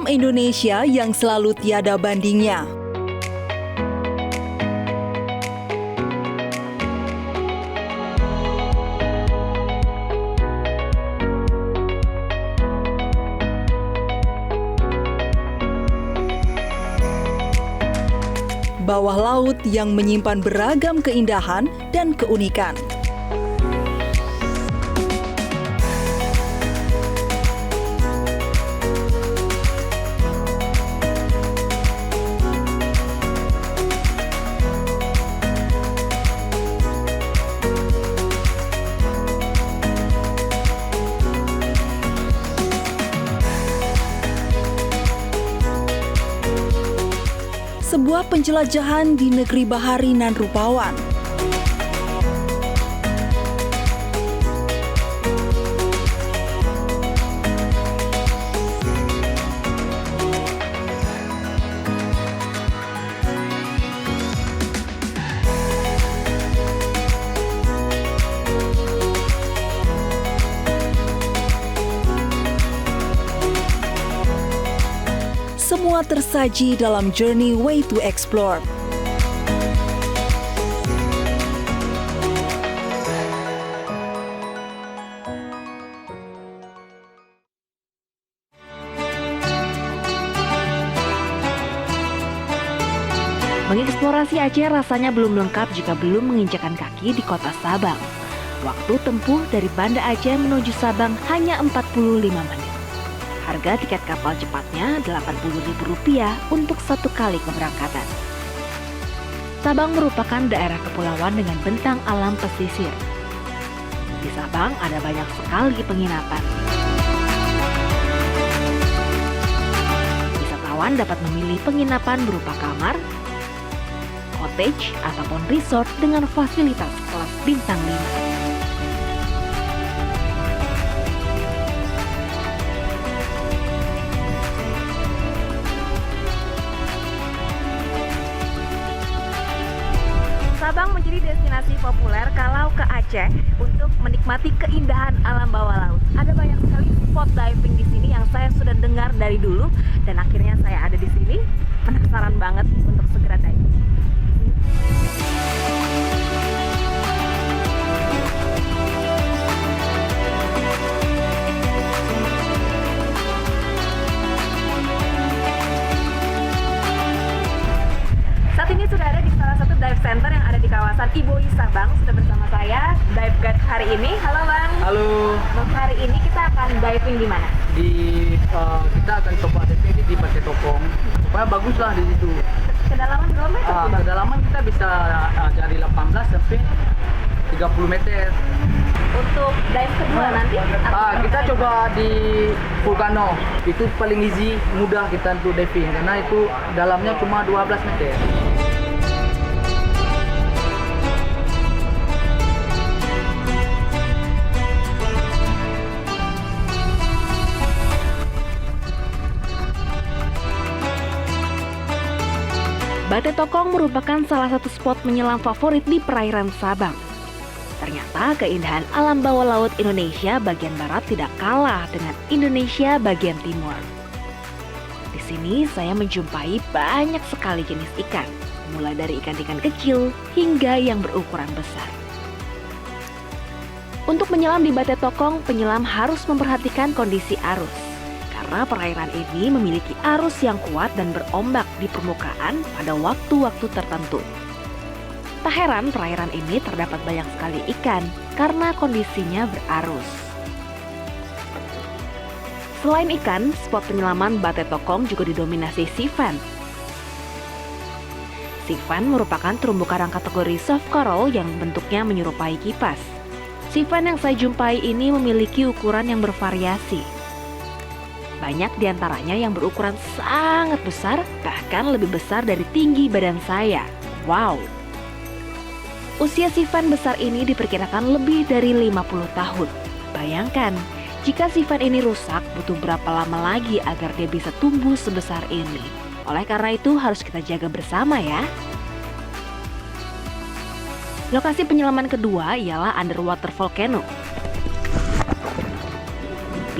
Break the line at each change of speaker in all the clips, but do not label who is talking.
alam Indonesia yang selalu tiada bandingnya. Bawah laut yang menyimpan beragam keindahan dan keunikan. Sebuah penjelajahan di negeri bahari nan rupawan. Semua tersaji dalam Journey Way to Explore.
Mengeksplorasi Aceh rasanya belum lengkap jika belum menginjakan kaki di kota Sabang. Waktu tempuh dari Banda Aceh menuju Sabang hanya 45 menit. Harga tiket kapal cepatnya Rp80.000 untuk satu kali keberangkatan. Sabang merupakan daerah kepulauan dengan bentang alam pesisir. Di Sabang ada banyak sekali penginapan. Wisatawan dapat memilih penginapan berupa kamar, cottage, ataupun resort dengan fasilitas kelas bintang 5. Sabang menjadi destinasi populer kalau ke Aceh untuk menikmati keindahan alam bawah laut. Ada banyak sekali spot diving di sini yang saya sudah dengar dari dulu dan akhirnya saya ada di sini. Penasaran banget untuk segera diving. Saat ini sudah ada di salah satu dive center yang ada di kawasan Iboi Sabang. Sudah bersama saya dive guide hari ini. Halo Bang.
Halo.
Bang, hari ini kita akan diving di mana?
Kita akan coba diving di Bate Tokong. Supaya baguslah di situ.
Kedalaman berapa meter?
Kedalaman kita bisa dari 18 sampai 30 meter.
Untuk dive kedua nanti?
Kita coba di Vulcano. Itu paling easy, mudah kita untuk diving karena itu dalamnya cuma 12 meter.
Bate Tokong merupakan salah satu spot menyelam favorit di perairan Sabang. Ternyata keindahan alam bawah laut Indonesia bagian barat tidak kalah dengan Indonesia bagian timur. Di sini saya menjumpai banyak sekali jenis ikan, mulai dari ikan-ikan kecil hingga yang berukuran besar. Untuk menyelam di Bate Tokong, penyelam harus memperhatikan kondisi arus. Karena perairan ini memiliki arus yang kuat dan berombak di permukaan pada waktu-waktu tertentu. Tak heran perairan ini terdapat banyak sekali ikan karena kondisinya berarus. Selain ikan, spot penyelaman Bate Tokong juga didominasi sea fan. Sea fan merupakan terumbu karang kategori soft coral yang bentuknya menyerupai kipas. Sea fan yang saya jumpai ini memiliki ukuran yang bervariasi. Banyak diantaranya yang berukuran sangat besar, bahkan lebih besar dari tinggi badan saya. Wow! Usia sea fan besar ini diperkirakan lebih dari 50 tahun. Bayangkan, jika sea fan ini rusak, butuh berapa lama lagi agar dia bisa tumbuh sebesar ini. Oleh karena itu harus kita jaga bersama ya. Lokasi penyelaman kedua ialah underwater volcano.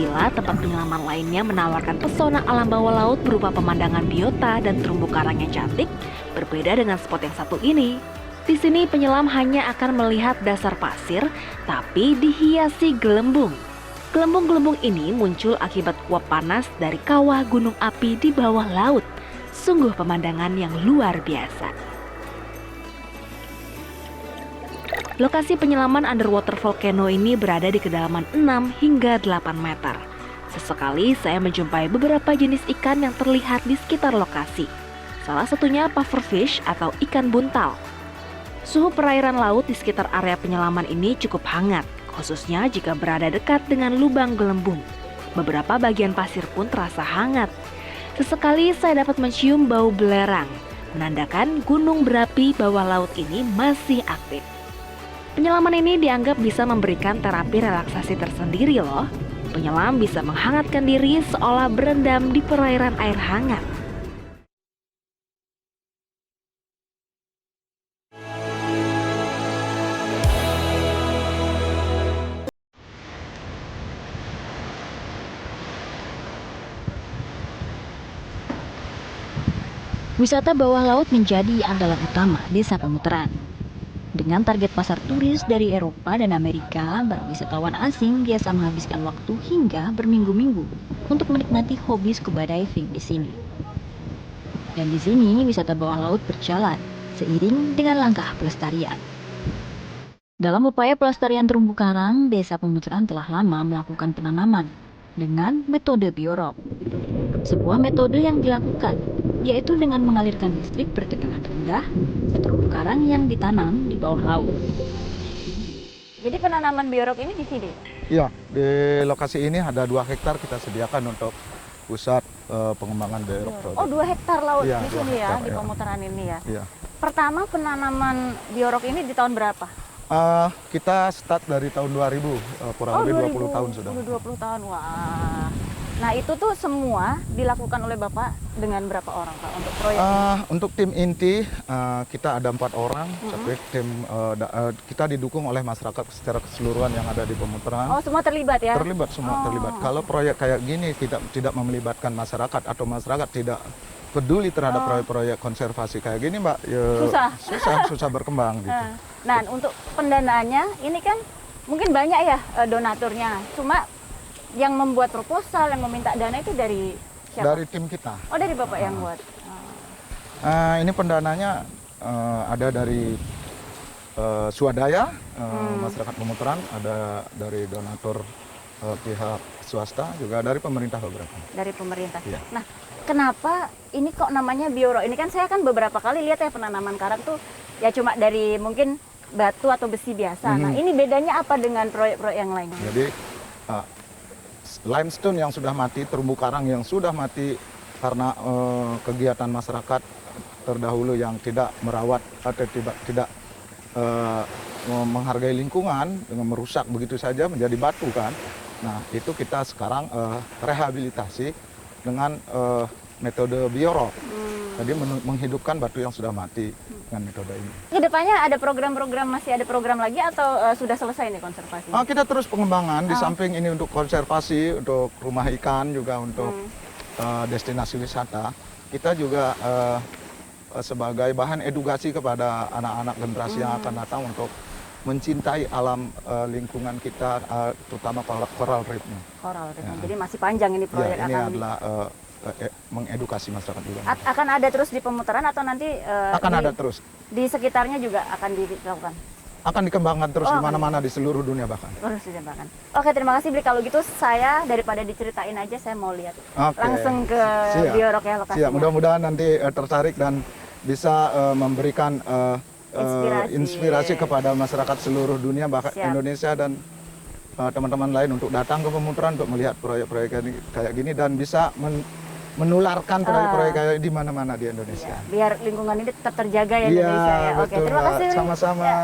Bila tempat penyelaman lainnya menawarkan pesona alam bawah laut berupa pemandangan biota dan terumbu karang yang cantik, berbeda dengan spot yang satu ini. Di sini penyelam hanya akan melihat dasar pasir, tapi dihiasi gelembung. Gelembung-gelembung ini muncul akibat uap panas dari kawah gunung api di bawah laut. Sungguh pemandangan yang luar biasa. Lokasi penyelaman underwater volcano ini berada di kedalaman 6 hingga 8 meter. Sesekali saya menjumpai beberapa jenis ikan yang terlihat di sekitar lokasi. Salah satunya pufferfish atau ikan buntal. Suhu perairan laut di sekitar area penyelaman ini cukup hangat, khususnya jika berada dekat dengan lubang gelembung. Beberapa bagian pasir pun terasa hangat. Sesekali saya dapat mencium bau belerang, menandakan gunung berapi bawah laut ini masih aktif. Penyelaman ini dianggap bisa memberikan terapi relaksasi tersendiri loh. Penyelam bisa menghangatkan diri seolah berendam di perairan air hangat.
Wisata bawah laut menjadi andalan utama Desa Pemutaran. Dengan target pasar turis dari Eropa dan Amerika, para wisatawan asing biasa menghabiskan waktu hingga berminggu-minggu untuk menikmati hobi scuba diving di sini. Dan di sini wisata bawah laut berjalan seiring dengan langkah pelestarian. Dalam upaya pelestarian terumbu karang, Desa Pemutaran telah lama melakukan penanaman dengan metode biorok. Sebuah metode yang dilakukan yaitu dengan mengalirkan listrik bertegangan rendah ke terumbu karang yang ditanam di bawah laut.
Jadi penanaman biorok ini di sini?
Iya, di lokasi ini ada 2 hektar kita sediakan untuk pusat pengembangan biorok.
Oh, 2 hektar laut
Iya,
di
2
sini ya,
hektar,
di
ya.
Pemutaran ini ya.
Iya.
Pertama penanaman biorok ini di tahun berapa?
Kita start dari tahun 2000, kurang lebih 20 tahun sudah.
20 tahun, wah. Nah itu tuh semua dilakukan oleh Bapak dengan berapa orang Pak untuk proyek ini?
Untuk tim inti kita ada 4 orang, tapi tim kita didukung oleh masyarakat secara keseluruhan yang ada di Pemutaran.
Oh semua terlibat ya?
Terlibat semua, terlibat. Kalau proyek kayak gini tidak melibatkan masyarakat atau masyarakat tidak peduli terhadap proyek-proyek konservasi kayak gini, Mbak, ya susah berkembang gitu.
Nah untuk pendanaannya ini kan mungkin banyak ya donaturnya, cuma yang membuat proposal, yang meminta dana itu dari siapa?
Dari tim kita.
Oh dari Bapak yang buat?
Ini pendananya ada dari swadaya, masyarakat Pemutaran, ada dari donatur pihak swasta, juga dari pemerintah beberapa.
Dari pemerintah.
Iya.
Nah, kenapa ini kok namanya biorok? Ini kan saya kan beberapa kali lihat ya penanaman karang tuh ya cuma dari mungkin batu atau besi biasa. Nah, ini bedanya apa dengan proyek-proyek yang lain?
Jadi limestone yang sudah mati, terumbu karang yang sudah mati karena kegiatan masyarakat terdahulu yang tidak merawat atau tidak menghargai lingkungan dengan merusak begitu saja menjadi batu kan. Nah itu kita sekarang rehabilitasi dengan metode biorok. Jadi menghidupkan batu yang sudah mati dengan metode ini.
Kedepannya ada program-program, masih ada program lagi atau sudah selesai nih konservasi?
Kita terus pengembangan di samping ini untuk konservasi, untuk rumah ikan juga untuk destinasi wisata. Kita juga sebagai bahan edukasi kepada anak-anak generasi yang akan datang untuk mencintai alam lingkungan kita, terutama coral reef-nya.
Coral reef. Jadi masih panjang ini proyek
Ya, ini
akan
adalah mengedukasi masyarakat juga.
akan ada terus di Pemutaran atau nanti
Akan ada terus.
di sekitarnya juga akan dilakukan?
Akan dikembangkan terus di mana-mana di seluruh dunia bahkan.
Terus ditembakkan. Oke, terima kasih Bli. Kalau gitu saya daripada diceritain aja saya mau lihat.
Oke.
Langsung ke
Siap.
biorok ya lokasinya.
Siap. Mudah-mudahan nanti tertarik dan bisa memberikan inspirasi kepada masyarakat seluruh dunia bahkan
Siap.
Indonesia dan teman-teman lain untuk datang ke Pemutaran untuk melihat proyek-proyek kayak gini dan bisa menularkan proyek-proyek kayak di mana-mana di Indonesia.
Ya, biar lingkungan ini tetap terjaga ya
Iya,
Indonesia ya. Oke,
betul,
terima
Mbak.
kasih. Bli.
Sama-sama.
Ya.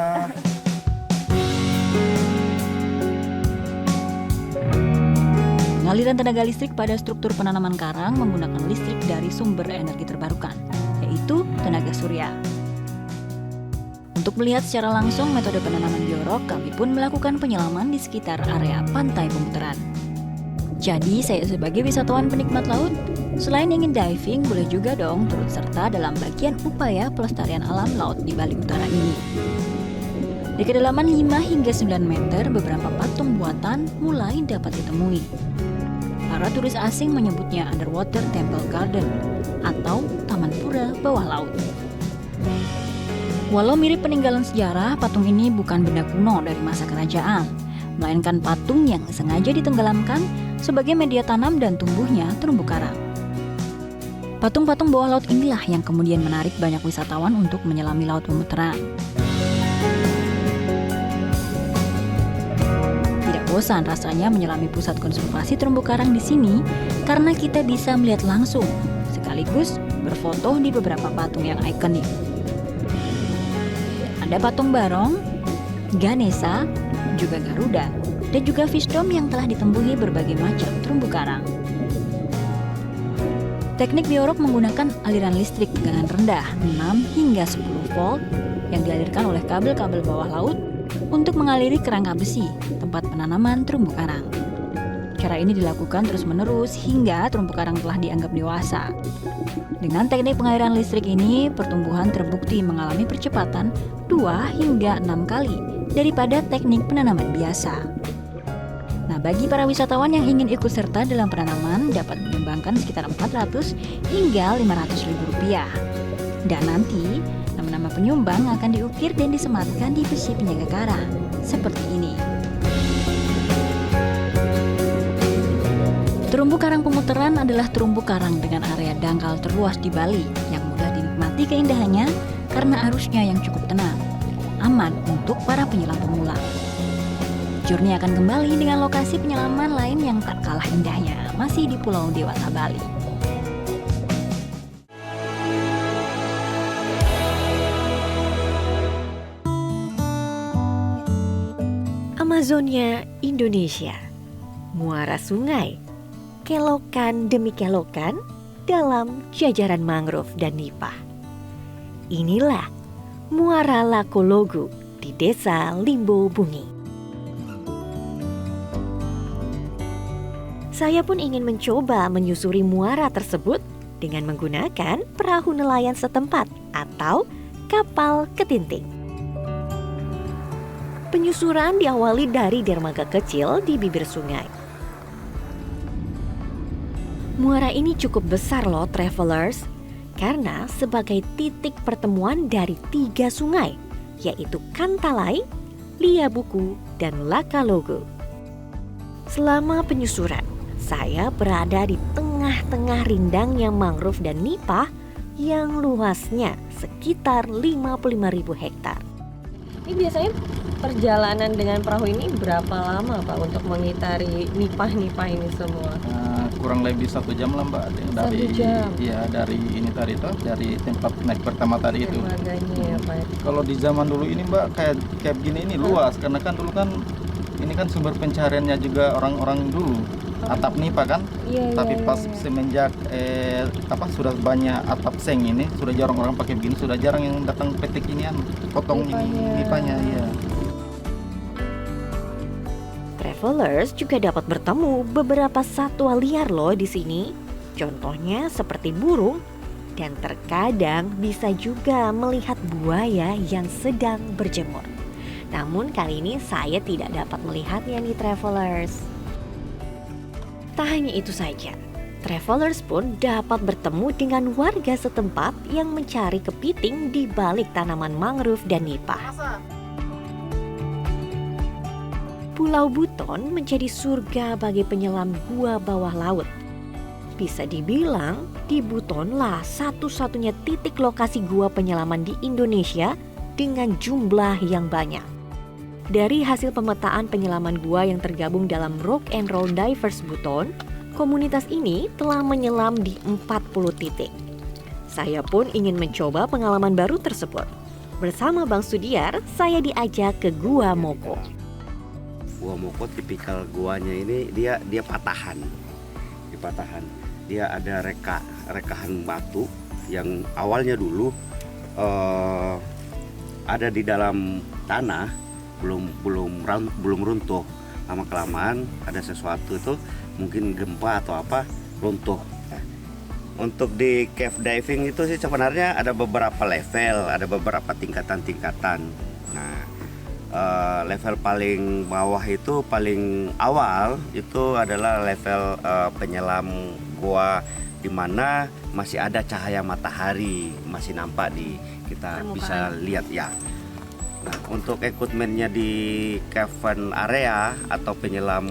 Pengaliran tenaga listrik pada struktur penanaman karang menggunakan listrik dari sumber energi terbarukan, yaitu tenaga surya. Untuk melihat secara langsung metode penanaman biorok, kami pun melakukan penyelaman di sekitar area pantai Pemutaran. Jadi saya sebagai wisatawan penikmat laut, selain ingin diving, boleh juga dong turut serta dalam bagian upaya pelestarian alam laut di Bali Utara ini. Di kedalaman 5 hingga 9 meter, beberapa patung buatan mulai dapat ditemui. Para turis asing menyebutnya Underwater Temple Garden atau Taman Pura Bawah Laut. Walau mirip peninggalan sejarah, patung ini bukan benda kuno dari masa kerajaan, melainkan patung yang sengaja ditenggelamkan sebagai media tanam dan tumbuhnya terumbu karang. Patung-patung bawah laut inilah yang kemudian menarik banyak wisatawan untuk menyelami laut Pemutaran. Tidak bosan rasanya menyelami pusat konservasi terumbu karang di sini karena kita bisa melihat langsung, sekaligus berfoto di beberapa patung yang ikonik. Ada patung Barong, Ganesha, juga Garuda, dan juga Fishdom yang telah ditembuhi berbagai macam terumbu karang. Teknik biorok menggunakan aliran listrik tegangan rendah 6 hingga 10 volt yang dialirkan oleh kabel-kabel bawah laut untuk mengaliri kerangka besi, tempat penanaman terumbu karang. Cara ini dilakukan terus-menerus hingga terumbu karang telah dianggap dewasa. Dengan teknik pengaliran listrik ini, pertumbuhan terbukti mengalami percepatan 2 hingga 6 kali daripada teknik penanaman biasa. Nah, bagi para wisatawan yang ingin ikut serta dalam penanaman dapat menyumbangkan sekitar 400 hingga 500 ribu rupiah. Dan nanti, nama-nama penyumbang akan diukir dan disematkan di besi penjaga karang, seperti ini. Terumbu karang Pemutaran adalah terumbu karang dengan area dangkal terluas di Bali yang mudah dinikmati keindahannya karena arusnya yang cukup tenang, aman untuk para penyelam pemula. Journey akan kembali dengan lokasi penyelaman lain yang tak kalah indahnya, masih di Pulau Dewata, Bali.
Amazonia, Indonesia. Muara sungai, kelokan demi kelokan dalam jajaran mangrove dan nipah. Inilah Muara Lakologu di Desa Limbo Bungi. Saya pun ingin mencoba menyusuri muara tersebut dengan menggunakan perahu nelayan setempat atau kapal ketinting. Penyusuran diawali dari dermaga kecil di bibir sungai. Muara ini cukup besar loh travelers, karena sebagai titik pertemuan dari 3 sungai, yaitu Kantalai, Liabuku, dan Lakalogu. Selama penyusuran, saya berada di tengah-tengah rindangnya mangrove dan nipah yang luasnya sekitar 55.000 hektar.
Ini biasanya perjalanan dengan perahu ini berapa lama Pak untuk mengitari nipah-nipah ini semua?
Kurang lebih 1 jam lah Mbak. Dari
1 jam?
Ya, dari ini tadi tuh, dari tempat naik pertama tadi itu.
Dermaganya ya Pak.
Kalau di zaman dulu ini Mbak kayak gini ini luas karena kan dulu kan ini kan sumber pencariannya juga orang-orang dulu. Atap nipah kan, tapi pas semenjak sudah banyak atap seng ini, sudah jarang orang pakai begini, sudah jarang yang datang petik inian, potong nipahnya. Ya.
Travelers juga dapat bertemu beberapa satwa liar loh di sini. Contohnya seperti burung, dan terkadang bisa juga melihat buaya yang sedang berjemur. Namun kali ini saya tidak dapat melihatnya nih travelers. Tak hanya itu saja, travelers pun dapat bertemu dengan warga setempat yang mencari kepiting di balik tanaman mangrove dan nipah. Pulau Buton menjadi surga bagi penyelam gua bawah laut. Bisa dibilang, di Butonlah satu-satunya titik lokasi gua penyelaman di Indonesia dengan jumlah yang banyak. Dari hasil pemetaan penyelaman gua yang tergabung dalam Rock and Roll Divers Buton, komunitas ini telah menyelam di 40 titik. Saya pun ingin mencoba pengalaman baru tersebut. Bersama Bang Sudiar, saya diajak ke Gua Moko.
Gua Moko tipikal guanya ini dia patahan. Di patahan. Dia ada rekahan batu yang awalnya dulu ada di dalam tanah, belum runtuh. lama-kelamaan ada sesuatu itu mungkin gempa atau apa runtuh. Untuk di cave diving itu sih sebenarnya ada beberapa level, ada beberapa tingkatan-tingkatan. Nah, level paling bawah itu paling awal itu adalah level penyelam gua di mana masih ada cahaya matahari masih nampak di kita bisa lihat ya. Nah, untuk equipmentnya di cavern area atau penyelam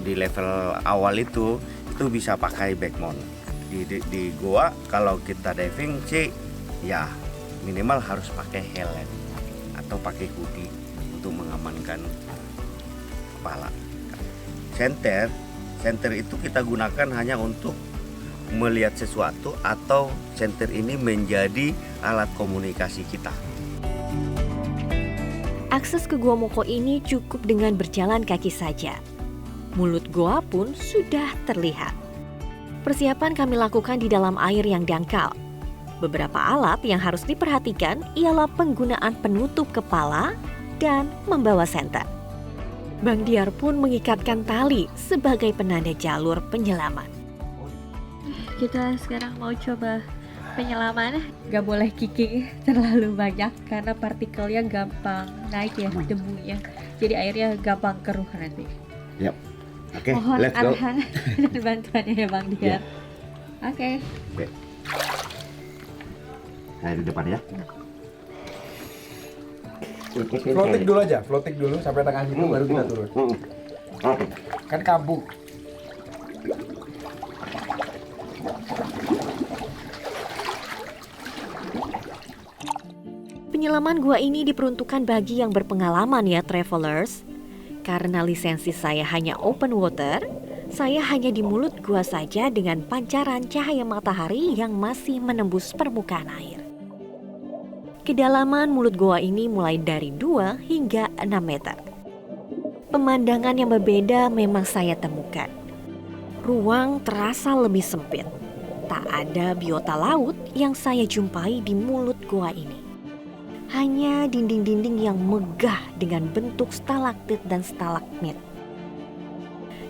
di level awal itu bisa pakai backmount. Di gua kalau kita diving sih ya minimal harus pakai helm atau pakai hoodie untuk mengamankan kepala. Senter itu kita gunakan hanya untuk melihat sesuatu atau senter ini menjadi alat komunikasi kita.
Akses ke Gua Moko ini cukup dengan berjalan kaki saja. Mulut gua pun sudah terlihat. Persiapan kami lakukan di dalam air yang dangkal. Beberapa alat yang harus diperhatikan ialah penggunaan penutup kepala dan membawa senter. Bang Diar pun mengikatkan tali sebagai penanda jalur penyelaman.
Kita sekarang mau coba penyelaman. Gak boleh kicking terlalu banyak karena partikelnya gampang naik ya, debunya. Jadi airnya gampang keruh nanti.
Yap. Oke,
Mohon
let's go.
arahan dan bantuannya ya Bang Diar. Oke.
Nah, di depan ya.
Floating dulu aja, floating dulu sampai tengah situ baru kita turun. Kan kabuk.
Penyelaman gua ini diperuntukkan bagi yang berpengalaman ya travelers. Karena lisensi saya hanya open water, saya hanya di mulut gua saja dengan pancaran cahaya matahari yang masih menembus permukaan air. Kedalaman mulut gua ini mulai dari 2 hingga 6 meter. Pemandangan yang berbeda memang saya temukan. Ruang terasa lebih sempit. Tak ada biota laut yang saya jumpai di mulut gua ini. Hanya dinding-dinding yang megah dengan bentuk stalaktit dan stalagmit.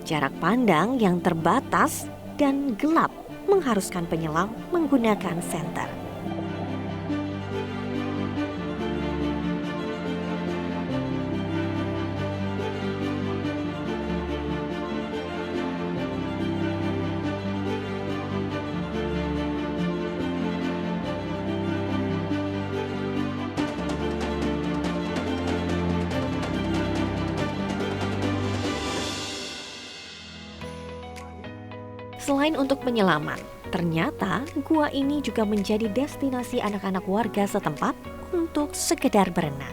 Jarak pandang yang terbatas dan gelap mengharuskan penyelam menggunakan senter. Selain untuk penyelaman, ternyata gua ini juga menjadi destinasi anak-anak warga setempat untuk sekedar berenang.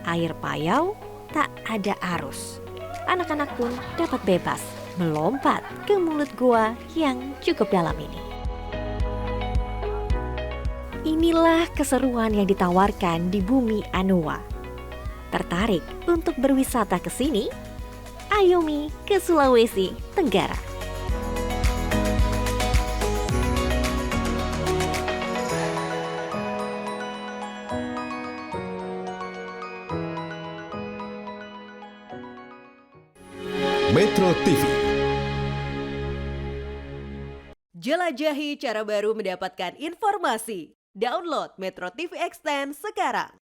Air payau, tak ada arus. Anak-anak pun dapat bebas melompat ke mulut gua yang cukup dalam ini. Inilah keseruan yang ditawarkan di bumi Anoa. Tertarik untuk berwisata ke sini? Ayo Mi ke Sulawesi Tenggara.
Metro TV.
Jelajahi cara baru mendapatkan informasi. Download Metro TV Extend sekarang.